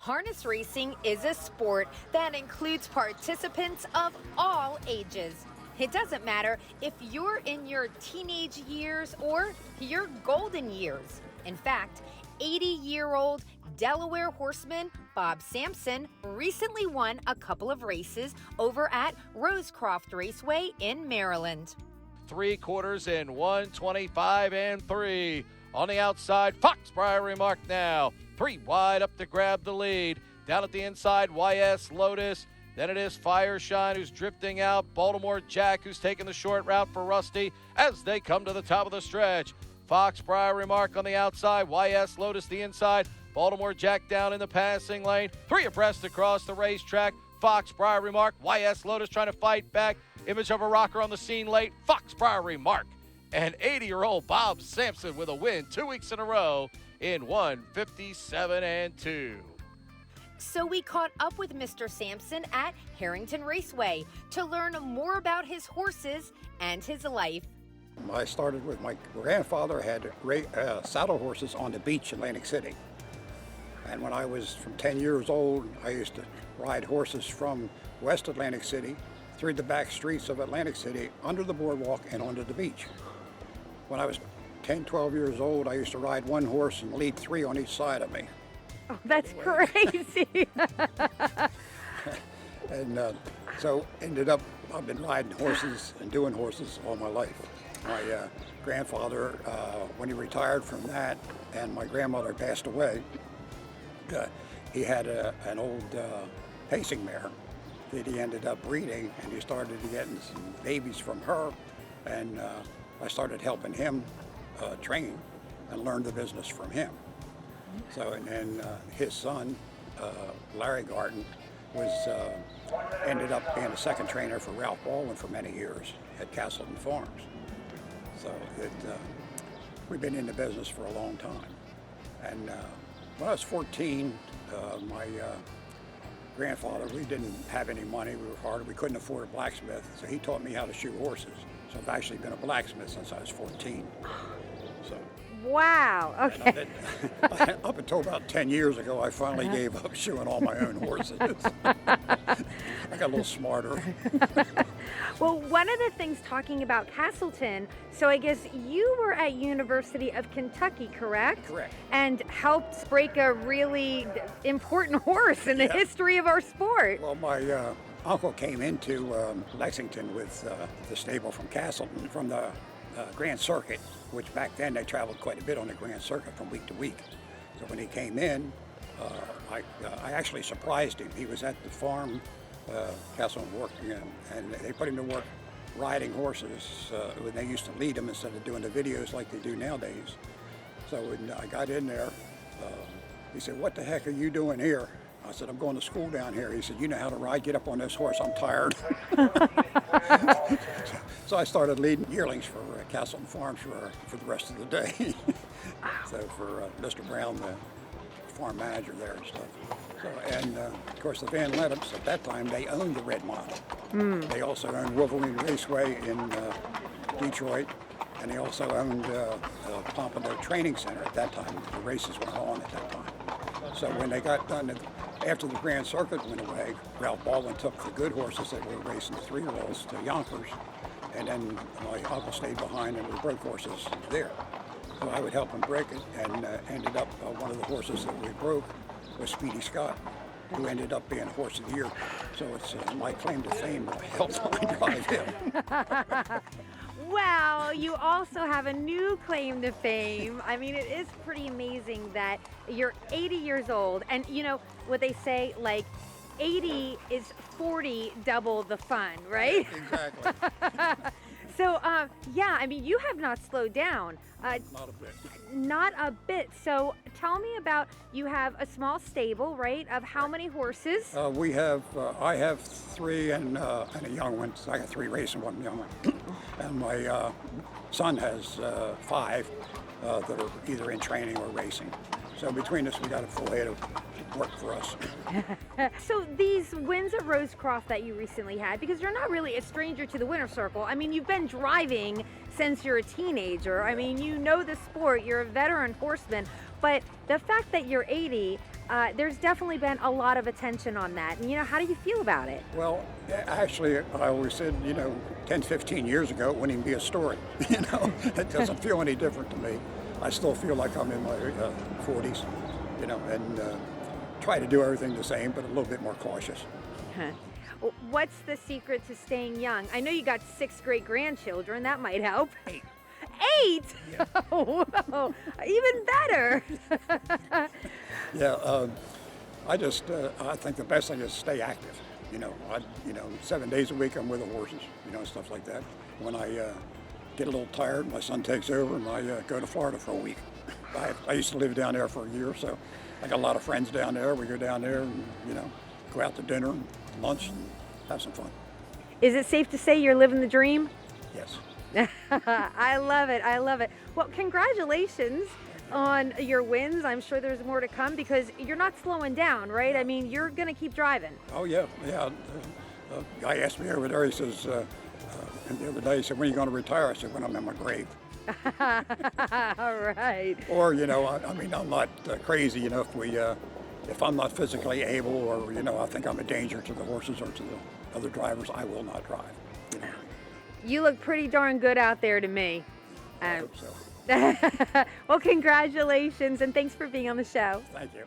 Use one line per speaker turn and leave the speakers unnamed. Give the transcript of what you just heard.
Harness racing is a sport that includes participants of all ages. It doesn't matter if you're in your teenage years or your golden years. In fact, 80-year-old Delaware horseman Bob Sampson recently won a couple of races over at Rosecroft Raceway in Maryland.
3/4 in 125 and 3. On the outside, Foxbriar Remark now. 3 wide up to grab the lead. Down at the inside, YS Lotus. Then it is Fireshine who's drifting out. Baltimore Jack who's taking the short route for Rusty as they come to the top of the stretch. Foxbriar Remark on the outside. YS Lotus the inside. Baltimore Jack down in the passing lane. 3 abreast across the racetrack. Foxbriar Remark. YS Lotus trying to fight back. Image of a rocker on the scene late. Foxbriar Remark. And 80-year-old Bob Sampson with a win 2 weeks in a row in 157 and 2.
So we caught up with Mr. Sampson at Harrington Raceway to learn more about his horses and his life.
I started with my grandfather had saddle horses on the beach in Atlantic City. And when I was from 10 years old, I used to ride horses from West Atlantic City through the back streets of Atlantic City, under the boardwalk and onto the beach. When I was 10, 12 years old, I used to ride one horse and lead 3 on each side of me.
Oh, that's crazy.
And so ended up, I've been riding horses and doing horses all my life. My grandfather, when he retired from that and my grandmother passed away, he had an old pacing mare that he ended up breeding, and he started getting some babies from her, and I started helping him train and learn the business from him. So, and then his son, Larry Garden, ended up being a second trainer for Ralph Baldwin for many years at Castleton Farms. So we've been in the business for a long time. And when I was 14, my grandfather, we didn't have any money, we were hard, we couldn't afford a blacksmith, so he taught me how to shoe horses. So I've actually been a blacksmith since I was 14. So.
Wow, okay.
Up until about 10 years ago, I finally gave up shoeing all my own horses. I got a little smarter.
Well, one of the things talking about Castleton, so I guess you were at University of Kentucky, correct?
Correct.
And helped break a really important horse in the history of our sport.
Well, my uncle came into Lexington with the stable from Castleton, from the Grand Circuit, which back then they traveled quite a bit on the Grand Circuit from week to week. So when he came in, I actually surprised him. He was at the farm, Castleton working, and they put him to work riding horses when they used to lead them instead of doing the videos like they do nowadays. So when I got in there, he said, "What the heck are you doing here?" I said, "I'm going to school down here." He said, "You know how to ride? Get up on this horse. I'm tired." So I started leading yearlings for Castleton Farms for the rest of the day. So for Mr. Brown, the farm manager there and stuff. So, and of course the Van Lennep's, at that time, they owned the Red Model. They also owned Wolverine Raceway in Detroit, and they also owned Pompano Training Center at that time. The races went on at that time. So when they got done, after the Grand Circuit went away, Ralph Baldwin took the good horses that were racing the 3-year-olds to Yonkers, and then my uncle stayed behind and we broke horses there. So I would help him break it, and ended up one of the horses that we broke was Speedy Scott, who ended up being Horse of the Year. So it's my claim to fame that I helped drive him.
Well, you also have a new claim to fame. I mean, it is pretty amazing that you're 80 years old, and you know what they say, like 80 is 40 double the fun, right?
Exactly.
So, yeah, I mean, you have not slowed down.
Not a bit.
Not a bit. So tell me about, you have a small stable, right, of how many horses?
I have 3 and a young one. So I got 3 racing, 1 young one. And my son has 5 that are either in training or racing. So between us, we got a full head of work for us.
So these wins at Rosecroft that you recently had, because you're not really a stranger to the winner's circle. I mean, you've been driving since you're a teenager. I mean, you know the sport, you're a veteran horseman, but the fact that you're 80, there's definitely been a lot of attention on that. And, how do you feel about it?
Well, actually, I always said, 10, 15 years ago, it wouldn't even be a story. It doesn't feel any different to me. I still feel like I'm in my 40s, and try to do everything the same, but a little bit more cautious.
What's the secret to staying young? I know you got 6 great grandchildren. That might help.
8.
8?
Yeah.
Oh, whoa. Even better.
Yeah, I think the best thing is stay active. 7 days a week I'm with the horses, stuff like that. When I get a little tired, my son takes over and I go to Florida for a week. I used to live down there for a year, so I got a lot of friends down there. We go down there and, go out to dinner and lunch and have some fun.
Is it safe to say you're living the dream?
Yes.
I love it. I love it. Well, congratulations on your wins. I'm sure there's more to come because you're not slowing down, right? I mean, you're going to keep driving.
Oh, yeah. Yeah. The guy asked me over there, he says, and the other day, he said, when are you going to retire? I said, when I'm in my grave.
All right.
Or, I'm not crazy, if I'm not physically able or, I think I'm a danger to the horses or to the other drivers, I will not drive.
You look pretty darn good out there to me.
I hope so.
Well, congratulations and thanks for being on the show.
Thank you.